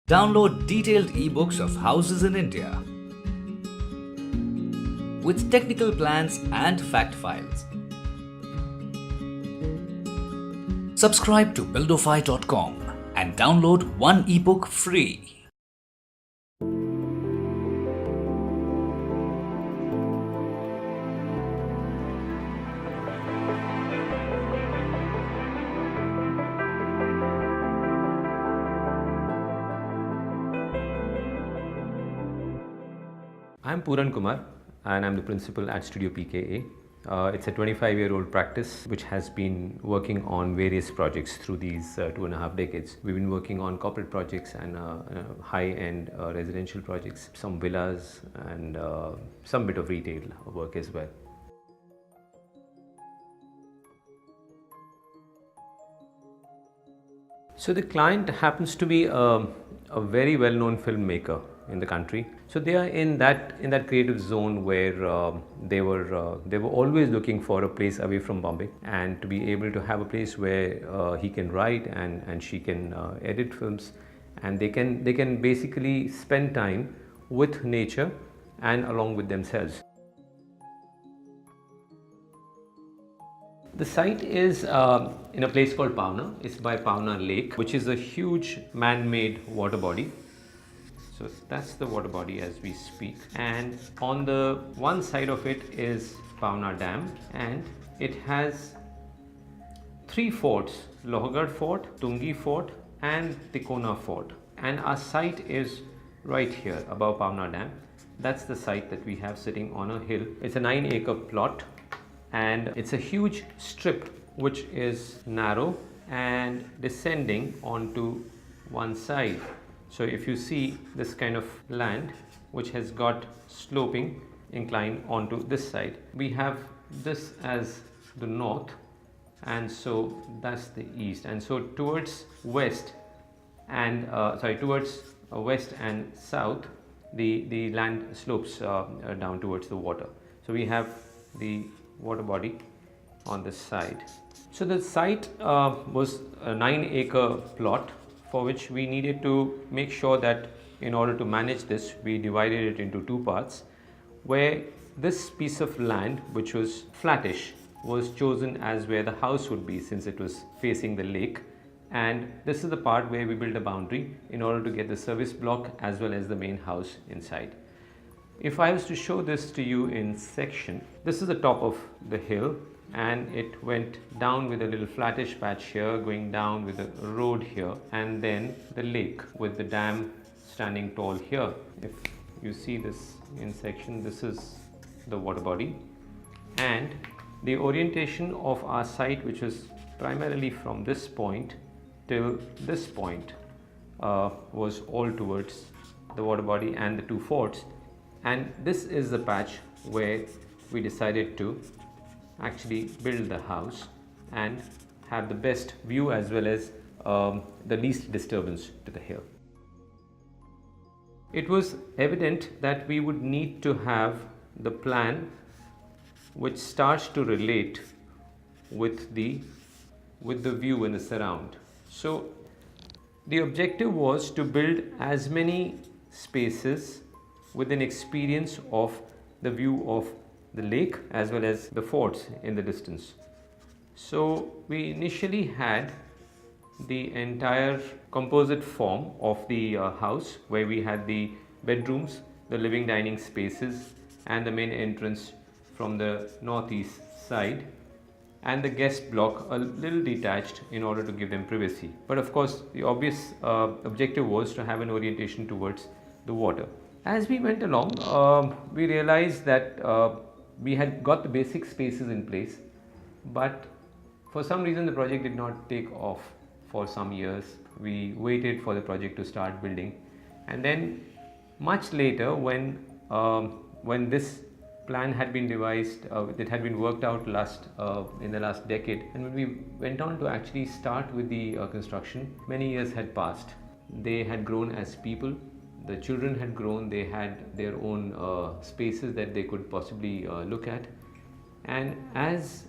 Download detailed ebooks of houses in India with technical plans and fact files. Subscribe to Buildofy.com and download one ebook free. I'm Puran Kumar and I'm the principal at Studio PKA. It's a 25-year-old practice which has been working on various projects through these 2.5 decades. We've been working on corporate projects and high-end residential projects, some villas and some bit of retail work as well. So the client happens to be a very well-known filmmaker in the country. So they are in that creative zone where they were always looking for a place away from Bombay, and to be able to have a place where he can write and she can edit films, and they can basically spend time with nature and along with themselves. The site is in a place called Pavana. It's by Pavana Lake, which is a huge man-made water body. So that's the water body as we speak. And on the one side of it is Pavana Dam, and it has 3 forts: Lohagarh Fort, Tungi Fort and Tikona Fort. And our site is right here above Pavana Dam. That's the site that we have sitting on a hill. It's a 9-acre plot, and it's a huge strip which is narrow and descending onto one side. So if you see this kind of land which has got sloping incline onto this side, we have this as the north, and so that's the east, and so towards west and west and south the land slopes down towards the water. So we have the water body on this side. So the site was a 9-acre plot, for which we needed to make sure that in order to manage this, we divided it into 2 parts, where this piece of land, which was flattish, was chosen as where the house would be, since it was facing the lake. And this is the part where we built a boundary in order to get the service block as well as the main house inside. If I was to show this to you in section, this is the top of the hill, and it went down with a little flattish patch here, going down with a road here, and then the lake with the dam standing tall here. If you see this in section, this is the water body, and the orientation of our site, which is primarily from this point till this point, was all towards the water body and the 2 forts. And this is the patch where we decided to actually build the house and have the best view as well as the least disturbance to the hill. It was evident that we would need to have the plan which starts to relate with the view in the surround. So the objective was to build as many spaces with an experience of the view of the lake as well as the forts in the distance. So we initially had the entire composite form of the house, where we had the bedrooms, the living dining spaces and the main entrance from the northeast side, and the guest block a little detached in order to give them privacy. But of course the obvious objective was to have an orientation towards the water. As we went along, we realized that we had got the basic spaces in place, but for some reason the project did not take off for some years. We waited for the project to start building, and then much later, when this plan had been devised, it had been worked out in the last decade, and when we went on to actually start with the construction, many years had passed. They had grown as people. The children had grown, they had their own spaces that they could possibly look at, and as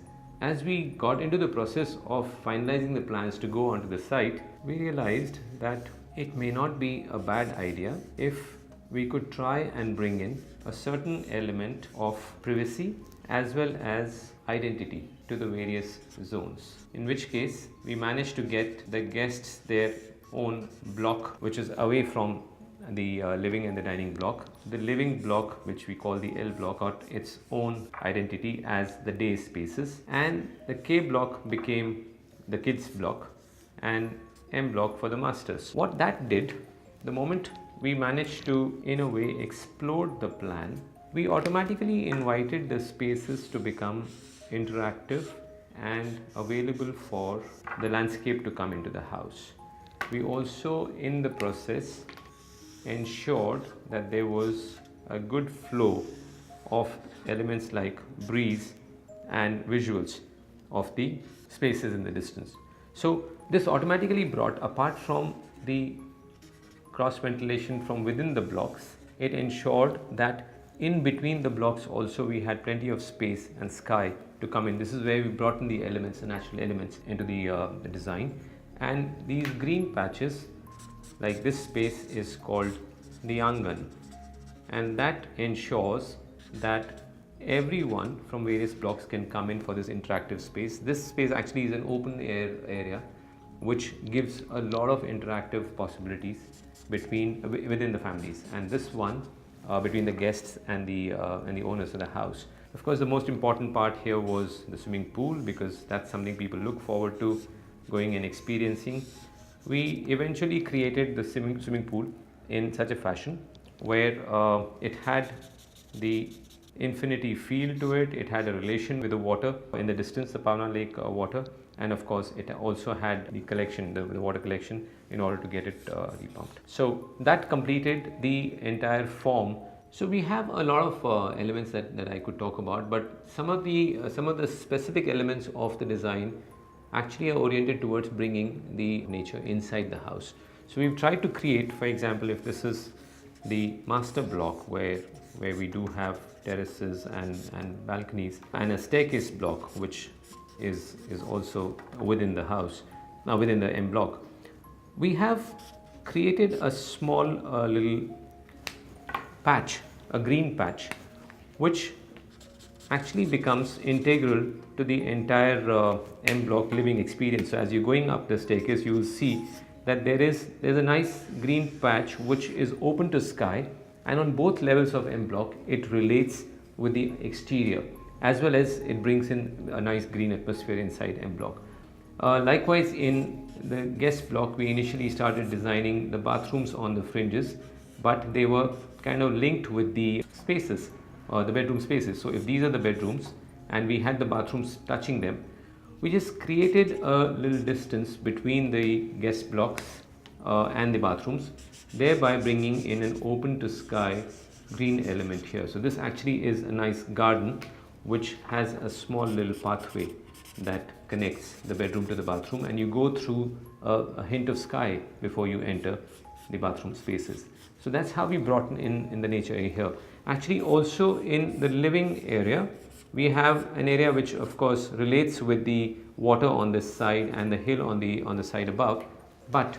we got into the process of finalizing the plans to go onto the site, we realized that it may not be a bad idea if we could try and bring in a certain element of privacy as well as identity to the various zones. In which case, we managed to get the guests their own block, which is away from the living and the dining block. The living block, which we call the L block, got its own identity as the day spaces, and the K block became the kids block, and M block for the masters. What that did, the moment we managed to in a way explode the plan, we automatically invited the spaces to become interactive and available for the landscape to come into the house. We also in the process ensured that there was a good flow of elements like breeze and visuals of the spaces in the distance. So this automatically brought, apart from the cross ventilation from within the blocks, it ensured that in between the blocks also we had plenty of space and sky to come in. This is where we brought in the elements, the natural elements into the design. And these green patches, like this space, is called the Angan, and that ensures that everyone from various blocks can come in for this interactive space. This space actually is an open air area which gives a lot of interactive possibilities within the families, and this one between the guests and the owners of the house. Of course, the most important part here was the swimming pool, because that's something people look forward to going and experiencing. We eventually created the swimming pool in such a fashion where it had the infinity feel to it. It had a relation with the water in the distance, the Pavana lake water, and of course it also had the collection, the water collection, in order to get it repumped. So that completed the entire form. So we have a lot of elements that I could talk about, but some of the specific elements of the design actually are oriented towards bringing the nature inside the house. So we've tried to create, for example, if this is the master block where we do have terraces and balconies, and a staircase block which is also within the house, now within the M block, we have created a small little patch, a green patch, which actually becomes integral to the entire M block living experience. So as you're going up the staircase, you will see that there's a nice green patch which is open to sky, and on both levels of M block it relates with the exterior, as well as it brings in a nice green atmosphere inside M block. Likewise, in the guest block, we initially started designing the bathrooms on the fringes, but they were kind of linked with the spaces, the bedroom spaces. So if these are the bedrooms and we had the bathrooms touching them, we just created a little distance between the guest blocks and the bathrooms, thereby bringing in an open to sky green element here. So this actually is a nice garden which has a small little pathway that connects the bedroom to the bathroom, and you go through a hint of sky before you enter the bathroom spaces. So that's how we brought in the nature here. Actually, also in the living area, we have an area which of course relates with the water on this side and the hill on the side above, but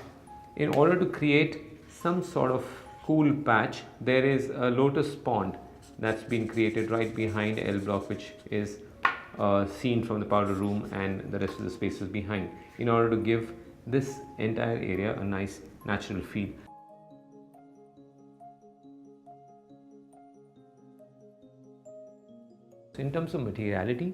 in order to create some sort of cool patch, there is a lotus pond that's been created right behind L block, which is seen from the powder room and the rest of the spaces behind, in order to give this entire area a nice natural feel. In terms of materiality,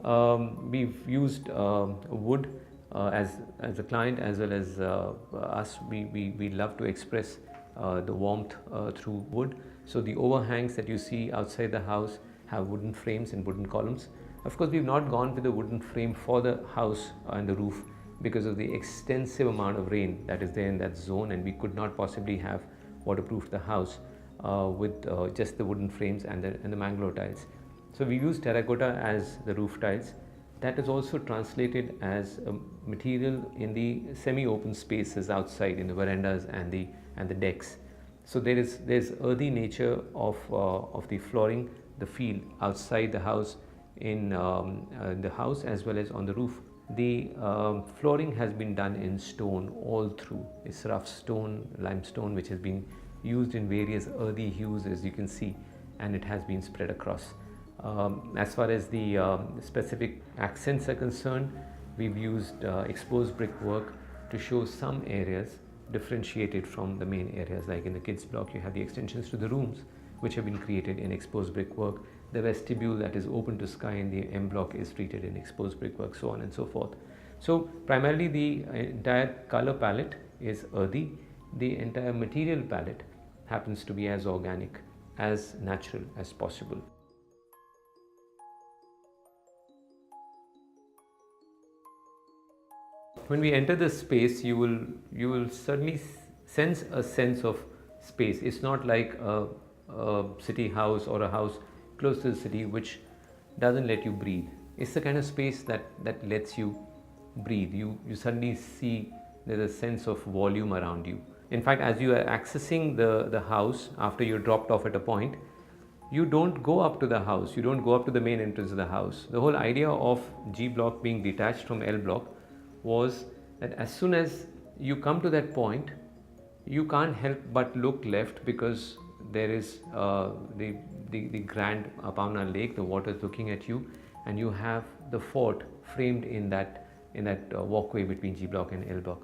we've used wood as a client, as well as us. We love to express the warmth through wood. So the overhangs that you see outside the house have wooden frames and wooden columns. Of course, we've not gone with the wooden frame for the house and the roof because of the extensive amount of rain that is there in that zone, and we could not possibly have waterproofed the house with just the wooden frames and the mangrove tiles. So we use terracotta as the roof tiles. That is also translated as a material in the semi-open spaces outside, in the verandas and the decks. So there's earthy nature of the flooring, the feel outside the house, in the house as well as on the roof. The flooring has been done in stone all through. It's rough stone, limestone, which has been used in various earthy hues, as you can see, and it has been spread across. As far as the specific accents are concerned, we've used exposed brickwork to show some areas differentiated from the main areas. Like in the kids block, you have the extensions to the rooms which have been created in exposed brickwork. The vestibule that is open to sky in the M block is treated in exposed brickwork, so on and so forth. So primarily the entire color palette is earthy. The entire material palette happens to be as organic, as natural as possible. When we enter this space, you will certainly sense a sense of space. It's not like a city house or a house close to the city which doesn't let you breathe. It's the kind of space that lets you breathe. You suddenly see there's a sense of volume around you. In fact, as you are accessing the house after you're dropped off at a point, you don't go up to the house, you don't go up to the main entrance of the house. The whole idea of G block being detached from L block was that as soon as you come to that point, you can't help but look left, because there is the grand Pavana lake, the water is looking at you, and you have the fort framed in that walkway between G block and L block.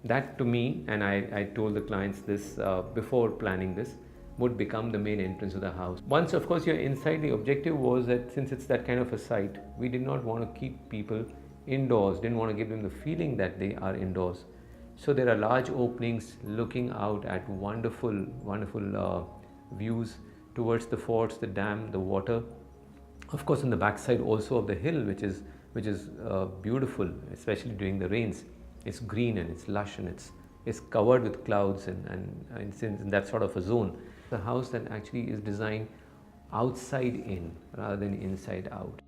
That to me, and I told the clients this before planning this, would become the main entrance of the house. Once of course you're inside, the objective was that since it's that kind of a site, we did not want to keep people indoors, didn't want to give them the feeling that they are indoors. So there are large openings looking out at wonderful views towards the forts, the dam, the water. Of course on the backside also of the hill, which is beautiful, especially during the rains. It's green and it's lush and it's covered with clouds, and it's in that sort of a zone. The house that actually is designed outside in rather than inside out.